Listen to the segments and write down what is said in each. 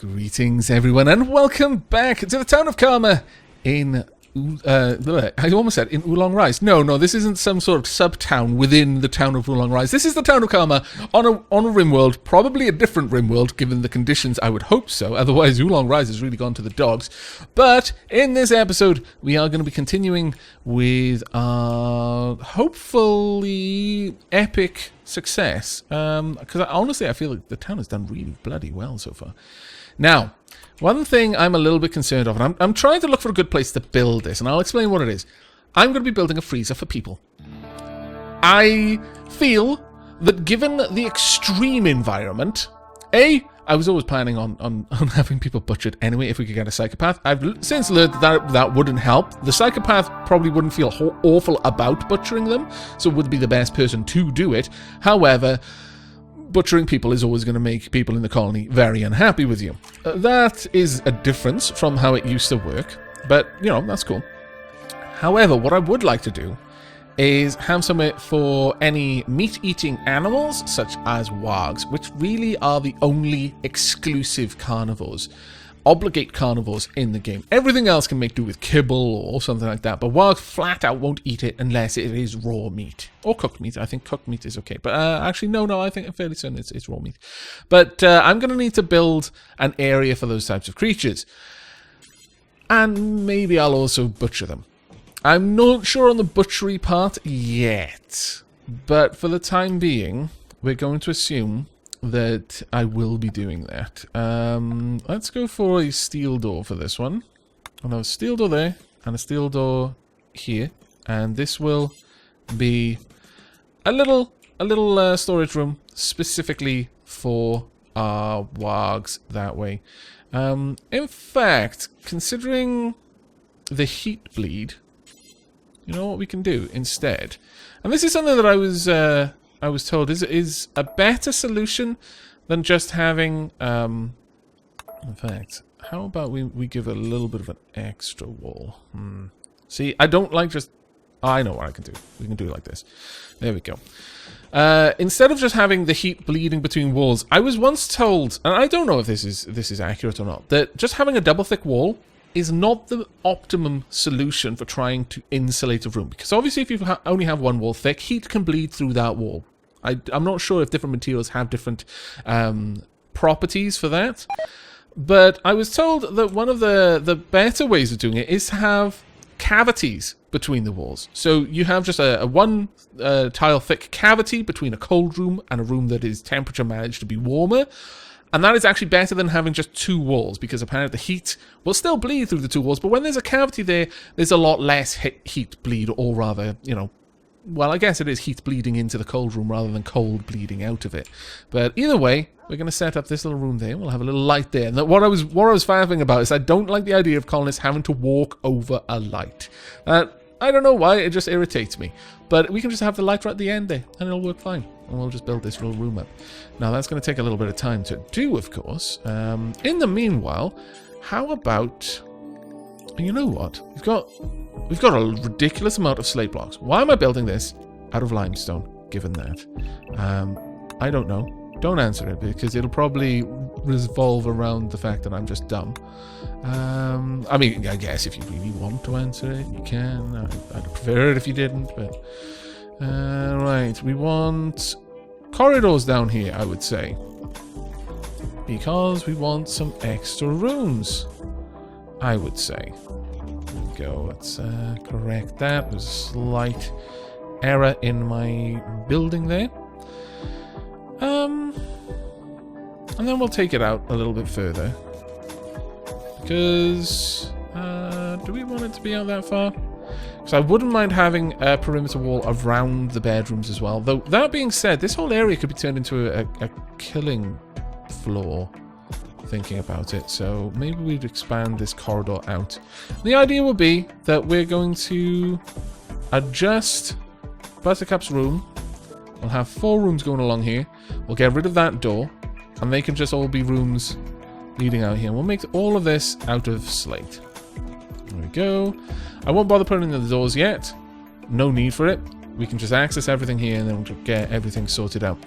Greetings, everyone, and welcome back to the town of Karma in... I almost said in Oolong Rise. No, this isn't some sort of sub-town within the town of Oolong Rise. This is the town of Karma on a Rimworld, probably a different Rimworld, given the conditions. I would hope so, otherwise Oolong Rise has really gone to the dogs. But in this episode, we are going to be continuing with our hopefully epic success. Because honestly, I feel like the town has done really bloody well so far. Now, one thing I'm a little bit concerned of, and I'm trying to look for a good place to build this, and I'll explain what it is. I'm going to be building a freezer for people. I feel that given the extreme environment, I was always planning on having people butchered anyway if we could get a psychopath. I've since learned that wouldn't help. The psychopath probably wouldn't feel awful about butchering them, so would be the best person to do it. However, butchering people is always going to make people in the colony very unhappy with you. That is a difference from how it used to work, but, you know, that's cool. However, what I would like to do is have somewhere for any meat-eating animals, such as wargs, which really are the only exclusive carnivores, obligate carnivores in the game. Everything else can make do with kibble or something like that, but wargs flat out won't eat it unless it is raw meat. Or cooked meat. I think cooked meat is okay. But actually, no, I think I'm fairly certain it's raw meat. But I'm going to need to build an area for those types of creatures. And maybe I'll also butcher them. I'm not sure on the butchery part yet. But for the time being, we're going to assume that I will be doing that. Let's go for a steel door for this one. I'll have a steel door there and a steel door here, and this will be a little storage room specifically for our wargs that way. In fact, considering the heat bleed, you know what we can do instead? And this is something that I was told is a better solution than just having, in fact, how about we give a little bit of an extra wall? See, I don't like just, I know what I can do. We can do it like this. There we go. Instead of just having the heat bleeding between walls, I was once told, and I don't know if this is accurate or not, that just having a double thick wall is not the optimum solution for trying to insulate a room. Because obviously if you only have one wall thick, heat can bleed through that wall. I'm not sure if different materials have different properties for that. But I was told that one of the better ways of doing it is to have cavities between the walls. So you have just a one tile thick cavity between a cold room and a room that is temperature managed to be warmer. And that is actually better than having just two walls, because apparently the heat will still bleed through the two walls, but when there's a cavity there, there's a lot less heat bleed, or rather, you know, well, I guess it is heat bleeding into the cold room rather than cold bleeding out of it. But either way, we're going to set up this little room there. We'll have a little light there. And what I was faffing about is I don't like the idea of colonists having to walk over a light. I don't know why, it just irritates me. But we can just have the light right at the end there, and it'll work fine. And we'll just build this little room up. Now, that's going to take a little bit of time to do, of course. In the meanwhile, how about... You know what? We've got a ridiculous amount of slate blocks. Why am I building this out of limestone, given that? I don't know. Don't answer it, because it'll probably revolve around the fact that I'm just dumb. I mean, I guess if you really want to answer it, you can. I'd prefer it if you didn't, but... right, we want corridors down here, I would say. Because we want some extra rooms, I would say. There we go, let's correct that. There's a slight error in my building there. And then we'll take it out a little bit further. Because, do we want it to be out that far? Because I wouldn't mind having a perimeter wall around the bedrooms as well. Though, that being said, this whole area could be turned into a killing floor, thinking about it. So maybe we'd expand this corridor out. The idea will be that we're going to adjust Buttercup's room. We'll have 4 rooms going along here. We'll get rid of that door, and they can just all be rooms leading out here. We'll make all of this out of slate. There we go. I won't bother putting in the doors yet. No need for it. we can just access everything here and then we'll get everything sorted out.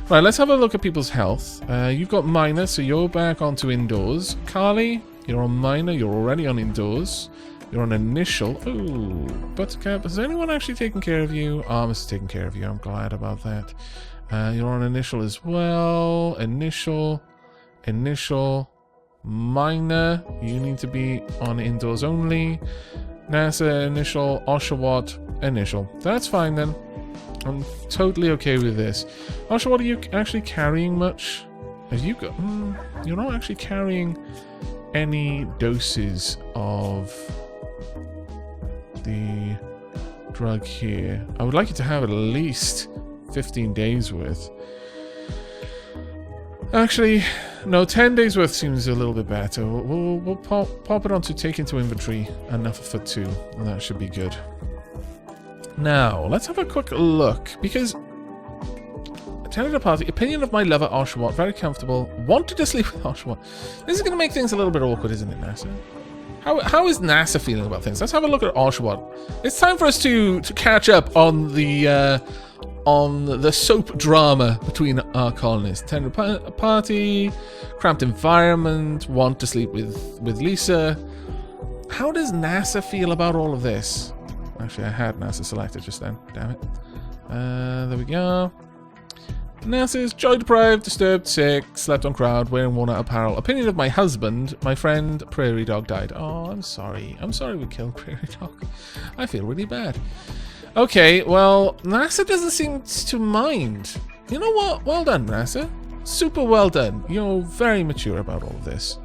Right, let's have a look at people's health. You've got minor, so you're back onto indoors. Carly, you're on minor, you're already on indoors. You're on initial. Ooh, Buttercup, has anyone actually taken care of you? Armus is taking care of you, I'm glad about that. You're on initial as well. Initial, minor, you need to be on indoors only. NASA, initial, Oshawott, initial. That's fine then. I'm totally okay with this. Oshawott, are you actually carrying much? Have you got... you're not actually carrying any doses of the drug here. I would like you to have at least 15 days worth. Actually, no, 10 days worth seems a little bit better. We'll pop it onto take into inventory, enough for 2, and that should be good. Now, let's have a quick look, because attended a party, opinion of my lover Oshawott, very comfortable, wanted to sleep with Oshawott. This is going to make things a little bit awkward, isn't it, NASA? How is NASA feeling about things? Let's have a look at Oshawott. It's time for us to catch up on the soap drama between our colonists. Attended a party, cramped environment, want to sleep with Lisa. How does NASA feel about all of this? Actually, I had NASA selected just then. Damn it. There we go. NASA's joy deprived, disturbed, sick, slept on crowd, wearing worn out apparel. Opinion of my husband, my friend, Prairie Dog died. Oh, I'm sorry. I'm sorry we killed Prairie Dog. I feel really bad. Okay, well, NASA doesn't seem to mind. You know what? Well done, NASA. Super well done. You're very mature about all of this.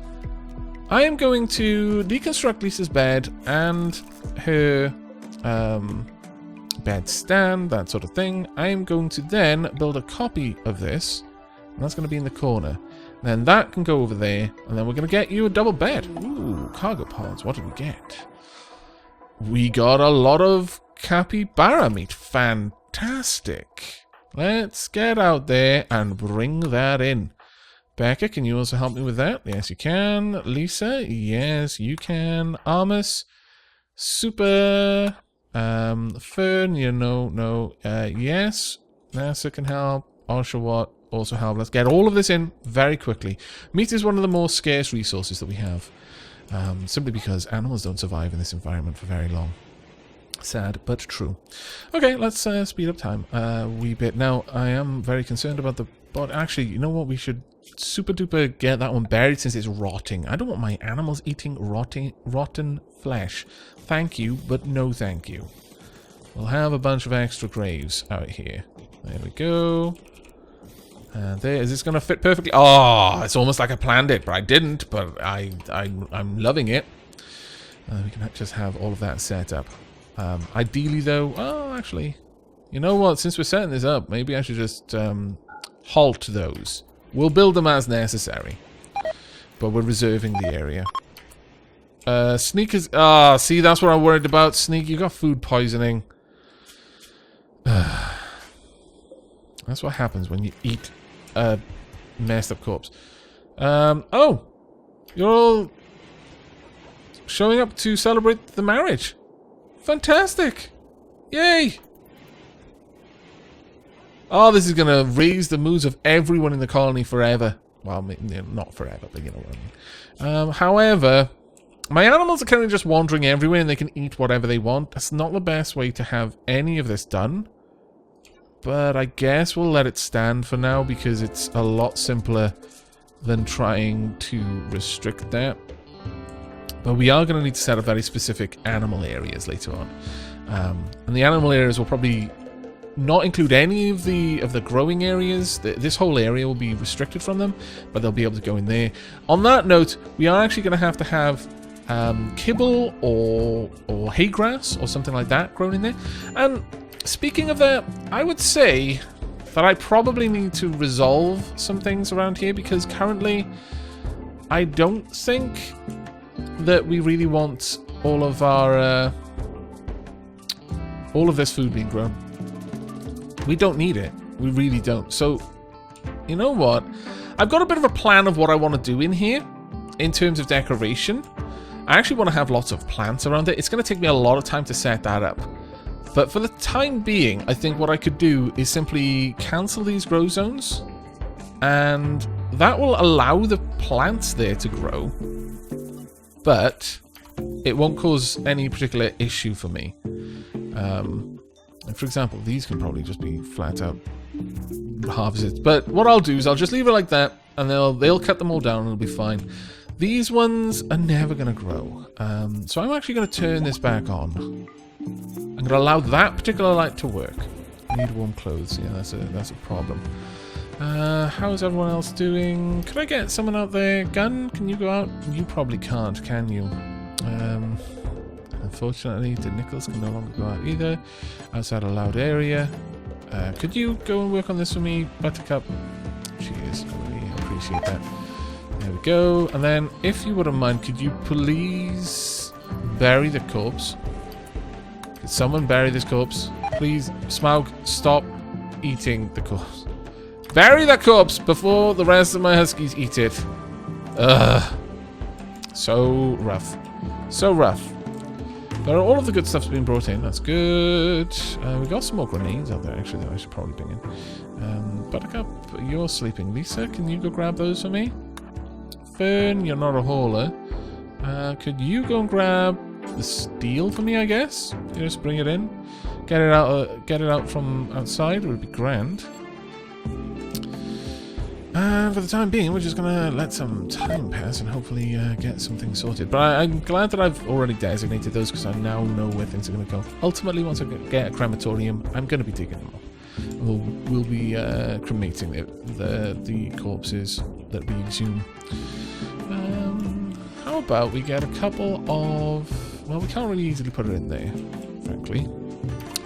I am going to deconstruct Lisa's bed and her bed stand, that sort of thing. I am going to then build a copy of this, and that's going to be in the corner. Then that can go over there, and then we're going to get you a double bed. Ooh, cargo pods. What did we get? We got a lot of capybara meat. Fantastic. Let's get out there and bring that in. Becca, can you also help me with that? Yes, you can. Lisa, yes, you can. Armus, super. Fern, you know, no. Yes, NASA can help. Oshawott also help. Let's get all of this in very quickly. Meat is one of the more scarce resources that we have. Simply because animals don't survive in this environment for very long. Sad, but true. Okay, let's speed up time a wee bit. Now, I am very concerned about the body. Actually, you know what? We should super duper get that one buried since it's rotting. I don't want my animals eating rotten flesh. Thank you, but no thank you. We'll have a bunch of extra graves out here. There we go. And there, is this going to fit perfectly? Oh, it's almost like I planned it, but I didn't. But I'm loving it. We can just have all of that set up. Ideally, though, oh, actually, you know what? Since we're setting this up, maybe I should just halt those. We'll build them as necessary, but we're reserving the area. Sneak is... Ah, see, that's what I'm worried about. Sneak, you got food poisoning. That's what happens when you eat a messed up corpse. Oh! You're all showing up to celebrate the marriage. Fantastic! Yay! Oh, this is going to raise the moods of everyone in the colony forever. Well, not forever, but you know what I mean. However... my animals are kind of just wandering everywhere and they can eat whatever they want. That's not the best way to have any of this done. But I guess we'll let it stand for now because it's a lot simpler than trying to restrict that. But we are going to need to set up very specific animal areas later on. And the animal areas will probably not include any of the growing areas. This whole area will be restricted from them, but they'll be able to go in there. On that note, we are actually going to have kibble or hay grass or something like that grown in there. And speaking of that, I would say that I probably need to resolve some things around here because currently I don't think that we really want all of our all of this food being grown. We don't need it. We really don't. So, you know what? I've got a bit of a plan of what I want to do in here in terms of decoration. I actually want to have lots of plants around it. It's going to take me a lot of time to set that up. But for the time being, I think what I could do is simply cancel these grow zones. And that will allow the plants there to grow. But it won't cause any particular issue for me. For example, these can probably just be flat out harvested. But what I'll do is I'll just leave it like that, and they'll cut them all down and it'll be fine. These ones are never going to grow. So I'm actually going to turn this back on. I'm going to allow that particular light to work. I need warm clothes. Yeah, that's a problem. How's everyone else doing? Could I get someone out there? Gun, can you go out? You probably can't, can you? Unfortunately, the Nichols can no longer go out either. Outside a loud area. Could you go and work on this for me, Buttercup? Cheers, I really appreciate that. There we go. And then, if you wouldn't mind, could you please bury the corpse? Could someone bury this corpse? Please, Smaug, stop eating the corpse. Bury the corpse before the rest of my huskies eat it. Ugh. So rough. So rough. But all of the good stuff's been brought in. That's good. We've got some more grenades out there, actually, that I should probably bring in. Buttercup, you're sleeping. Lisa, can you go grab those for me? Fern, you're not a hauler. Could you go and grab the steel for me, I guess? Just bring it in. Get it out from outside. It would be grand. And for the time being, we're just going to let some time pass and hopefully get something sorted. But I'm glad that I've already designated those because I now know where things are going to go. Ultimately, once I get a crematorium, I'm going to be digging them up. We'll be cremating the corpses that we exhume. How about we get a couple of... Well, we can't really easily put it in there, frankly.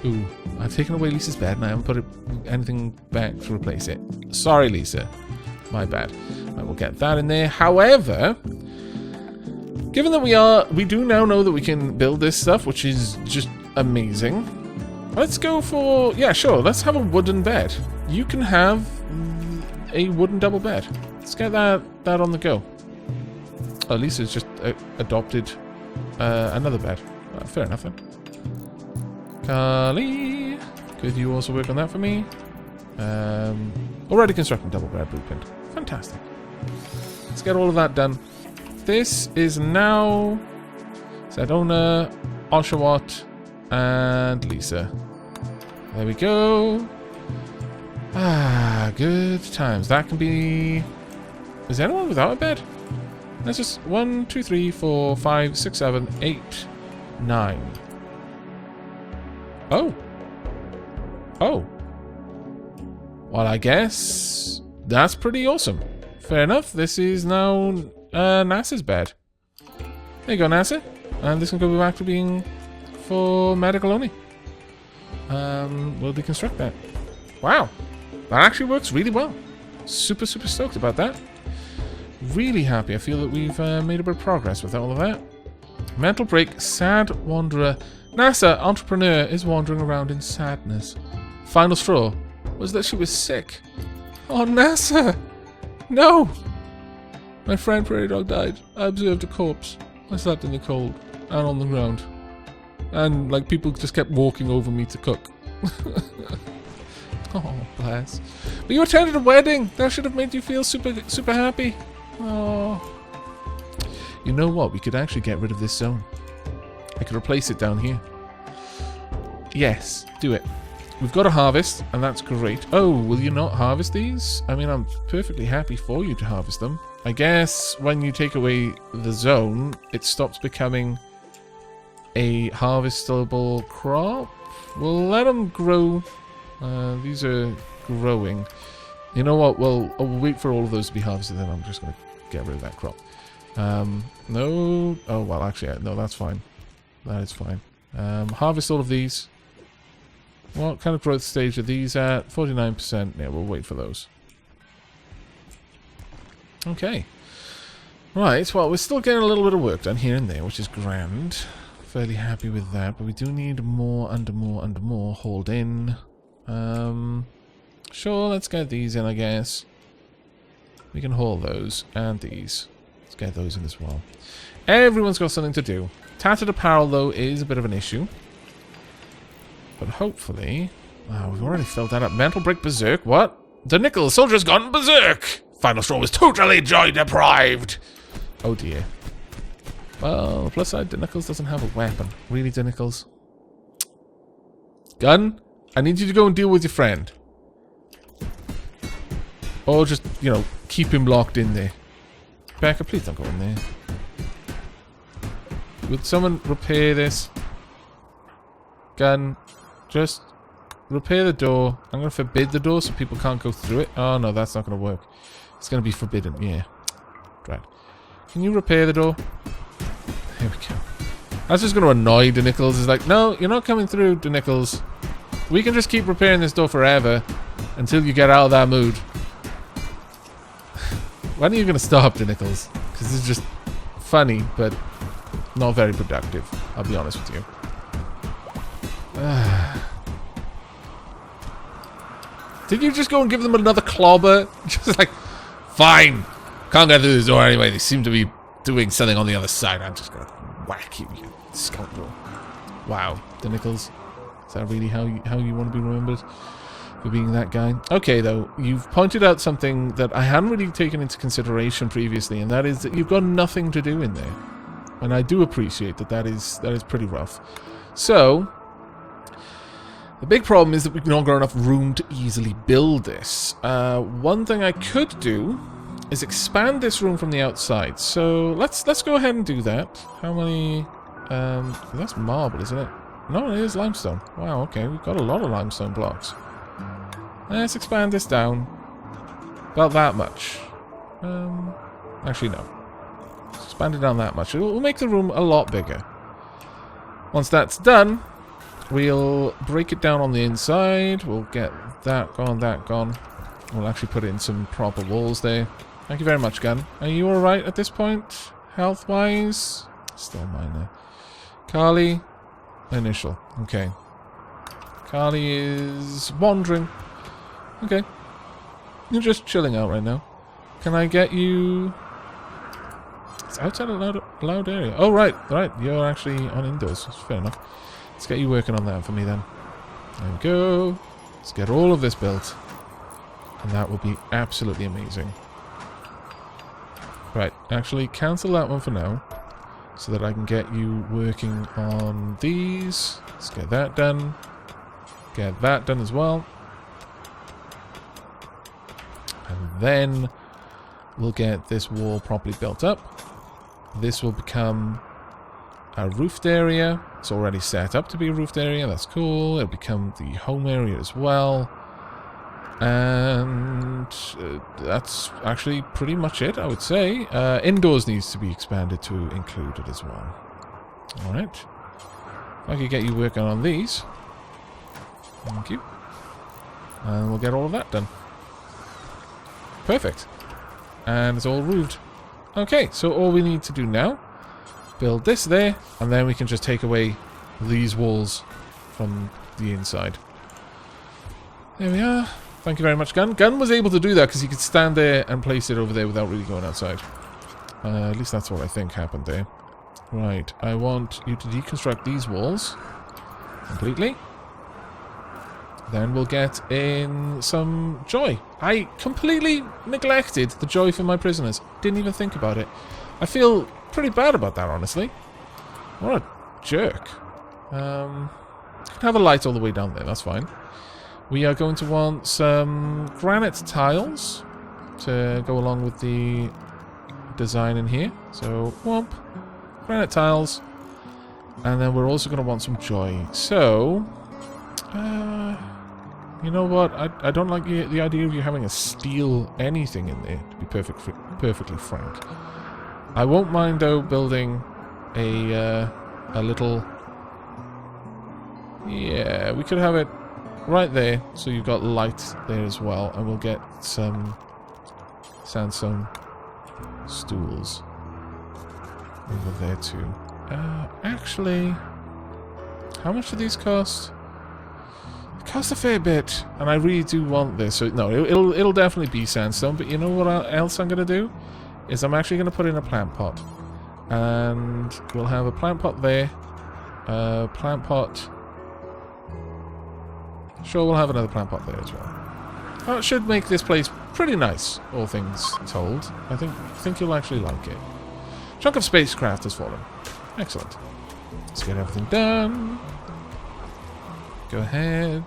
Ooh, I've taken away Lisa's bed and I haven't put anything back to replace it. Sorry, Lisa. My bad. I will get that in there. However, given that we do now know that we can build this stuff, which is just amazing. Let's go for... Yeah, sure. Let's have a wooden bed. You can have a wooden double bed. Let's get that on the go. Oh, Lisa's just adopted another bed. Fair enough then. Carly, could you also work on that for me? Already constructing double bed blueprint. Fantastic. Let's get all of that done. This is now Sedona, Oshawott, and Lisa. There we go. Ah, good times. That can be... Is anyone without a bed? That's just 1, 2, 3, 4, 5, 6, 7, 8, 9. Oh. Oh. Well, I guess that's pretty awesome. Fair enough. This is now NASA's bed. There you go, NASA. And this can go back to being for medical only. We'll deconstruct that. Wow. That actually works really well. Super, super stoked about that. Really happy. I feel that we've made a bit of progress with all of that. Mental break. Sad wanderer. NASA entrepreneur is wandering around in sadness. Final straw was that she was sick. Oh, NASA! No! My friend Prairie Dog died. I observed a corpse. I slept in the cold and on the ground. And, like, people just kept walking over me to cook. Oh, bless. But you attended a wedding. That should have made you feel super, super happy. Oh. You know what? We could actually get rid of this zone. I could replace it down here. Yes, do it. We've got a harvest, and that's great. Oh, will you not harvest these? I mean, I'm perfectly happy for you to harvest them. I guess when you take away the zone, it stops becoming a harvestable crop. We'll let them grow. These are growing. You know what? Well, I'll wait for all of those to be harvested, then I'm just going to get rid of that crop. No. Oh, well, actually, no, that's fine. That is fine. Harvest all of these. What kind of growth stage are these at? 49%. Yeah, we'll wait for those. Okay. Right, well, we're still getting a little bit of work done here and there, which is grand. Fairly happy with that, but we do need more and more and more hauled in. Sure, let's get these in, I guess. We can haul those, and these. Let's get those in as well. Everyone's got something to do. Tattered apparel, though, is a bit of an issue. But hopefully... Oh, we've already filled that up. Mental break berserk. What? The nickel soldier's gone berserk! Final straw was totally joy deprived! Oh dear. Well, plus side, Danickles doesn't have a weapon. Really, Danickles? Gun? I need you to go and deal with your friend. Or just, you know, keep him locked in there. Becca, please don't go in there. Would someone repair this? Gun, just repair the door. I'm going to forbid the door so people can't go through it. Oh, no, that's not going to work. It's going to be forbidden, yeah. Right. Can you repair the door? There we go. That's just going to annoy Danickles. It's like, no, you're not coming through, Danickles. We can just keep repairing this door forever until you get out of that mood. When are you going to stop, Danickles? Because this is just funny, but not very productive. I'll be honest with you. Did you just go and give them another clobber? Just like, fine. Can't get through this door anyway. They seem to be doing something on the other side. I'm just going to whack you, you scoundrel. Wow, Danickles. Is that really how you want to be remembered? For being that guy? Okay, though, you've pointed out something that I hadn't really taken into consideration previously, and that is that you've got nothing to do in there. And I do appreciate that that is pretty rough. So, the big problem is that we've not got enough room to easily build this. One thing I could do is expand this room from the outside. So, let's go ahead and do that. How many... that's marble, isn't it? No, it is limestone. Wow, okay, we've got a lot of limestone blocks. Let's expand this down. About that much. Actually, no. Let's expand it down that much. It'll make the room a lot bigger. Once that's done, we'll break it down on the inside. We'll get that gone, that gone. We'll actually put in some proper walls there. Thank you very much, Gun. Are you alright at this point? Health-wise? Still minor. Carly? Initial. Okay. Carly is wandering. Okay. You're just chilling out right now. Can I get you... It's outside a loud area. Oh, right. Right. You're actually on indoors. Fair enough. Let's get you working on that for me then. There we go. Let's get all of this built. And that will be absolutely amazing. Right. Actually, cancel that one for now. So that I can get you working on these. Let's get that done. Get that done as well. And then we'll get this wall properly built up. This will become a roofed area. It's already set up to be a roofed area. That's cool. It'll become the home area as well. And that's actually pretty much it, I would say. Indoors needs to be expanded to include it as well. Alright. If I could get you working on these. Thank you. And we'll get all of that done. Perfect. And it's all roofed. Okay, so all we need to do now, build this there, and then we can just take away these walls from the inside. There we are. Thank you very much, Gun. Gun was able to do that because he could stand there and place it over there without really going outside. At least that's what I think happened there. Right, I want you to deconstruct these walls completely. Then we'll get in some joy. I completely neglected the joy for my prisoners. Didn't even think about it. I feel pretty bad about that, honestly. What a jerk. Can have a light all the way down there, that's fine. We are going to want some granite tiles to go along with the design in here. So, whomp, granite tiles. And then we're also going to want some joy. So, you know what? I don't like the idea of you having a steel anything in there, to be perfectly frank. I won't mind, though, building a little... Yeah, we could have it right there, so you've got light there as well, and we'll get some sandstone stools over there too. Actually, how much do these cost? It costs a fair bit, and I really do want this. So no, it'll definitely be sandstone. But you know what else I'm gonna do? Is I'm actually gonna put in a plant pot, and we'll have a plant pot there, plant pot Sure, we'll have another plant pot there as well. That should make this place pretty nice, all things told. I think you'll actually like it. Chunk of spacecraft has fallen. Excellent. Let's get everything done. Go ahead.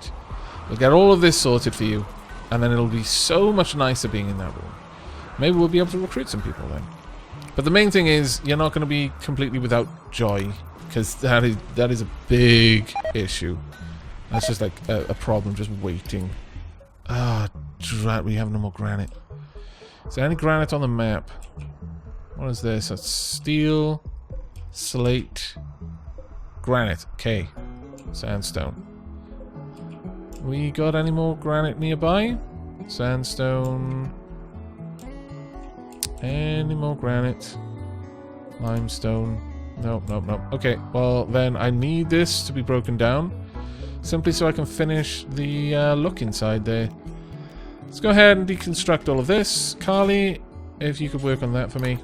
We'll get all of this sorted for you. And then it'll be so much nicer being in that room. Maybe we'll be able to recruit some people then. But the main thing is, you're not going to be completely without joy. Because that is a big issue. That's just like a problem just waiting. Ah, drat, we have no more granite. Is there any granite on the map? What is this? That's steel, slate, granite. Okay. Sandstone. We got any more granite nearby? Sandstone. Any more granite? Limestone. Nope, nope, nope. Okay, well then I need this to be broken down. Simply so I can finish the look inside there. Let's go ahead and deconstruct all of this. Carly, if you could work on that for me.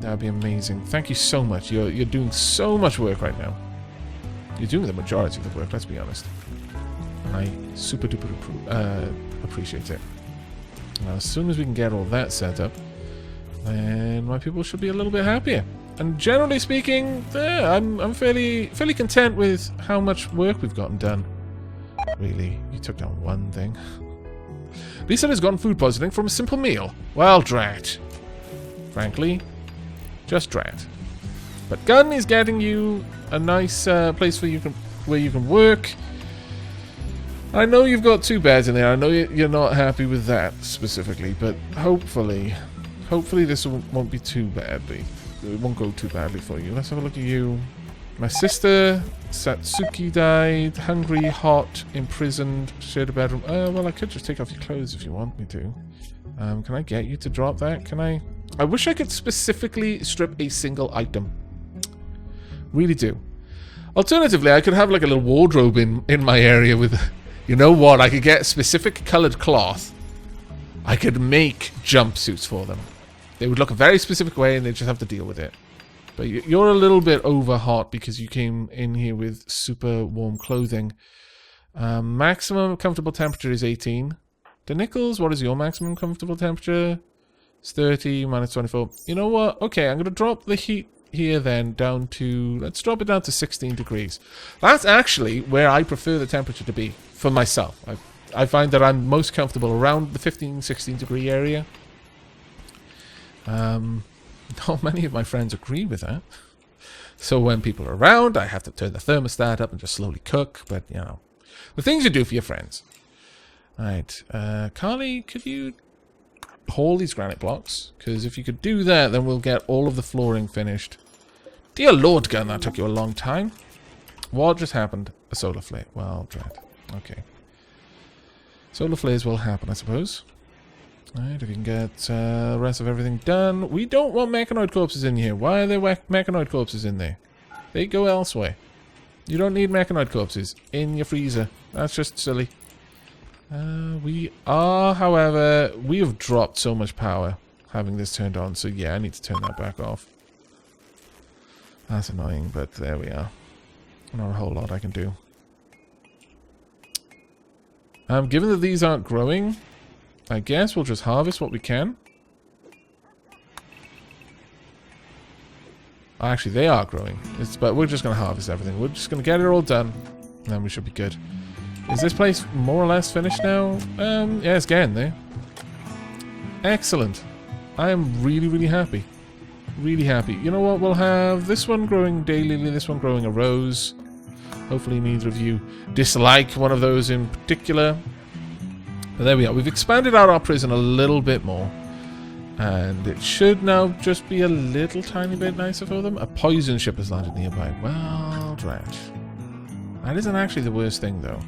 That would be amazing. Thank you so much. You're doing so much work right now. You're doing the majority of the work, let's be honest. I super duper appreciate it. Now, as soon as we can get all that set up, then my people should be a little bit happier. And generally speaking, I'm fairly content with how much work we've gotten done. Really, you took down one thing. Lisa has gotten food poisoning from a simple meal. Well, drat. Frankly, just drat. But Gun is getting you a nice place where you can work. I know you've got 2 beds in there. I know you're not happy with that specifically, but hopefully this won't be too badly. It won't go too badly for you. Let's have a look at you. My sister Satsuki died. Hungry, hot, imprisoned, shared a bedroom. Well, I could just take off your clothes if you want me to. Can I get you to drop that? Can I? I wish I could specifically strip a single item. Really do. Alternatively, I could have like a little wardrobe in my area with... You know what? I could get specific colored cloth. I could make jumpsuits for them. They would look a very specific way and they'd just have to deal with it. But you're a little bit over hot because you came in here with super warm clothing. Maximum comfortable temperature is 18. The Nichols, what is your maximum comfortable temperature? It's 30, minus 24. You know what? Okay, I'm going to drop the heat here then down to... Let's drop it down to 16 degrees. That's actually where I prefer the temperature to be for myself. I find that I'm most comfortable around the 15, 16 degree area. Not many of my friends agree with that. So when people are around, I have to turn the thermostat up and just slowly cook. But, you know, the things you do for your friends. Alright, Carly, could you haul these granite blocks? Because if you could do that, then we'll get all of the flooring finished. Dear Lord Gun, that took you a long time. What just happened? A solar flare. Well, dread. Okay. Solar flares will happen, I suppose. Alright, if you can get the rest of everything done. We don't want mechanoid corpses in here. Why are there mechanoid corpses in there? They go elsewhere. You don't need mechanoid corpses in your freezer. That's just silly. We are, however, we have dropped so much power having this turned on. So yeah, I need to turn that back off. That's annoying, but there we are. Not a whole lot I can do. Given that these aren't growing, I guess we'll just harvest what we can. Actually, they are growing. But we're just going to harvest everything. We're just going to get it all done. And then we should be good. Is this place more or less finished now? Yeah, it's getting there. Excellent. I am really, really happy. Really happy. You know what? We'll have this one growing daily, this one growing a rose. Hopefully neither of you dislike one of those in particular. But there we are. We've expanded out our prison a little bit more. And it should now just be a little tiny bit nicer for them. A poison ship has landed nearby. Well, drat. That isn't actually the worst thing, though.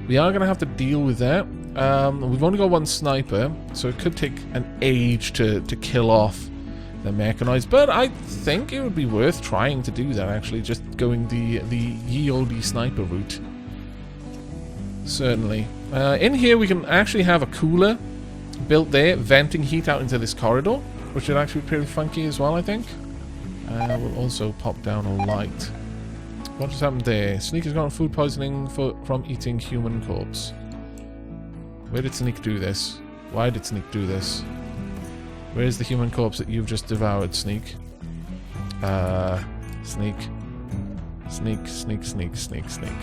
We are going to have to deal with that. We've only got one sniper, so it could take an age to kill off the mechanoids. But I think it would be worth trying to do that, actually. Just going the ye olde sniper route. Certainly. In here, we can actually have a cooler built there, venting heat out into this corridor, which would actually be pretty funky as well, I think. We'll also pop down a light What just happened there? Sneak has gotten food poisoning from eating human corpse. Where did Sneak do this? Why did Sneak do this? Where's the human corpse that you've just devoured, Sneak? Sneak. Sneak, sneak, sneak, sneak, sneak.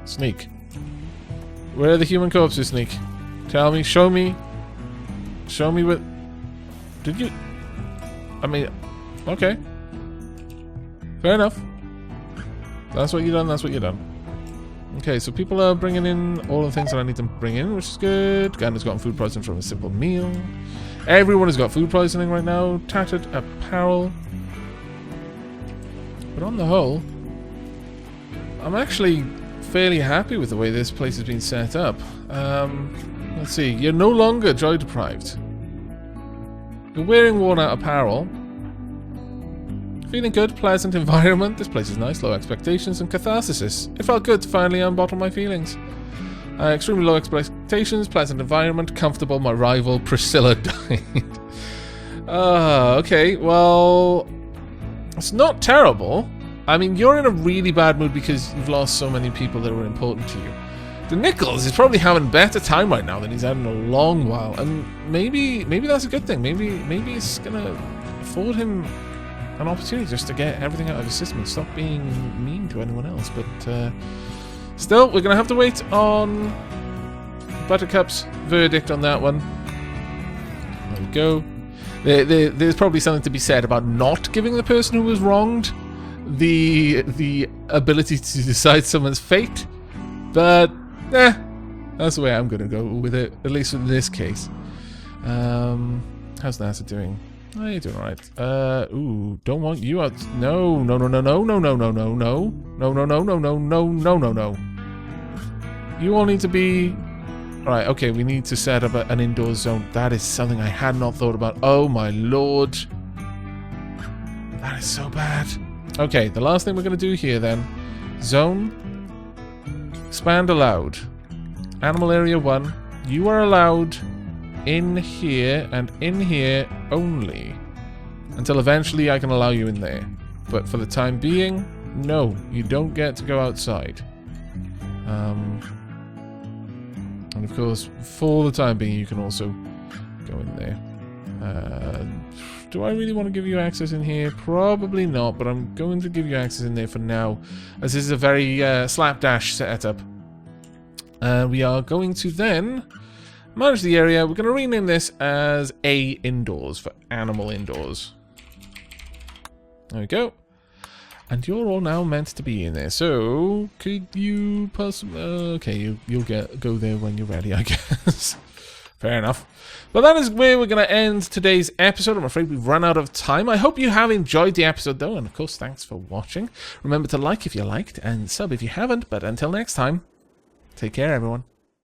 Sneak. Where are the human corpses, Sneak? Tell me, show me. Show me what... Did you... I mean... Okay. Fair enough. That's what you done, that's what you done. Okay, so people are bringing in all the things that I need to bring in, which is good. Gander's gotten food poisoning from a simple meal. Everyone has got food poisoning right now. Tattered apparel. But on the whole, I'm actually fairly happy with the way this place has been set up. Let's see. You're no longer joy deprived. You're wearing worn out apparel. Feeling good, pleasant environment. This place is nice, low expectations and catharsis. It felt good to finally unbottle my feelings. Extremely low expectations, pleasant environment, comfortable. My rival Priscilla died. Okay, well, it's not terrible. I mean, you're in a really bad mood because you've lost so many people that were important to you. The Nichols is probably having a better time right now than he's had in a long while, and maybe that's a good thing. Maybe it's gonna afford him an opportunity just to get everything out of his system and stop being mean to anyone else. But still, we're gonna have to wait on Buttercup's verdict on that one. There we go. There's probably something to be said about not giving the person who was wronged the ability to decide someone's fate, but that's the way I'm gonna go with it, at least in this case. How's NASA doing? Oh, you're doing alright. Ooh, don't want you out. No. You all need to be... Alright, okay, we need to set up an indoor zone. That is something I had not thought about. Oh my lord. That is so bad. Okay, the last thing we're going to do here then. Zone. Expand allowed. Animal area 1. You are allowed in here and in here only. Until eventually I can allow you in there. But for the time being, no. You don't get to go outside. And of course, for the time being, you can also go in there. Do I really want to give you access in here? Probably not, but I'm going to give you access in there for now, as this is a very slapdash setup. We are going to then manage the area. We're going to rename this as A Indoors for Animal Indoors. There we go. And you're all now meant to be in there. So, could you possibly... okay, you'll go there when you're ready, I guess. Fair enough. But that is where we're going to end today's episode. I'm afraid we've run out of time. I hope you have enjoyed the episode, though. And, of course, thanks for watching. Remember to like if you liked and sub if you haven't. But until next time, take care, everyone.